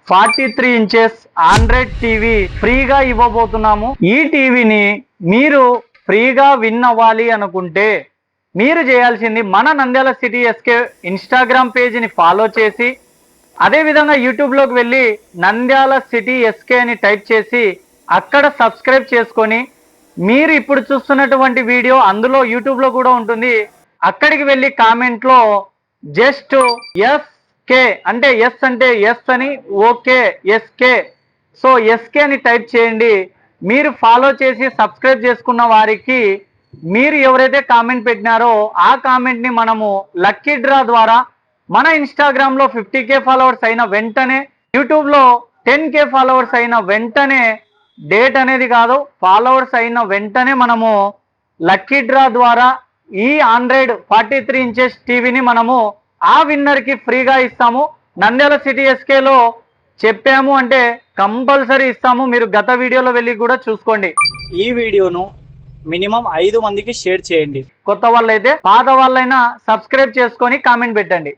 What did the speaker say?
43 inches Android TV ఫ్రీగా ఇవ్వబోతున్నాము. ఈ టీవీని మీరు ఫ్రీగా విన్ అవ్వాలి అనుకుంటే మీరు చేయాల్సింది మన నంద్యాల సిటీ ఎస్కే ఇన్స్టాగ్రామ్ పేజీని ఫాలో చేసి అదేవిధంగా యూట్యూబ్లోకి వెళ్ళి నంద్యాల సిటీ ఎస్కే అని టైప్ చేసి అక్కడ సబ్స్క్రైబ్ చేసుకొని మీరు ఇప్పుడు చూస్తున్నటువంటి వీడియో అందులో యూట్యూబ్లో కూడా ఉంటుంది. అక్కడికి వెళ్ళి కామెంట్లో జస్ట్ ఎస్కే అంటే ఎస్ అంటే ఎస్ అని ఓకే ఎస్కే సో ఎస్కే అని టైప్ చేయండి. మీరు ఫాలో చేసి సబ్స్క్రైబ్ చేసుకున్న వారికి మీరు ఎవరైతే కామెంట్ పెట్టినారో ఆ కామెంట్ని మనము లక్కీ డ్రా ద్వారా మన ఇన్స్టాగ్రామ్లో 50K ఫాలోవర్స్ అయిన వెంటనే యూట్యూబ్లో 10K ఫాలోవర్స్ అయిన వెంటనే డేట్ అనేది కాదు ఫాలోవర్స్ అయిన వెంటనే మనము లక్కీ డ్రా ద్వారా ఈ ఆండ్రాయిడ్ 43 ఇంచెస్ టీవీని మనము ఆ విన్నర్కి ఫ్రీగా ఇస్తాము. నంద్యాల సిటీ ఎస్కేలో చెప్పాము అంటే కంపల్సరీ ఇస్తాము. మీరు గత వీడియోలో వెళ్ళి కూడా చూసుకోండి. ఈ వీడియోను మినిమం 5 మందికి షేర్ చేయండి. కొత్త వాళ్ళైతే పాత వాళ్ళైనా సబ్స్క్రైబ్ చేసుకొని కామెంట్ పెట్టండి.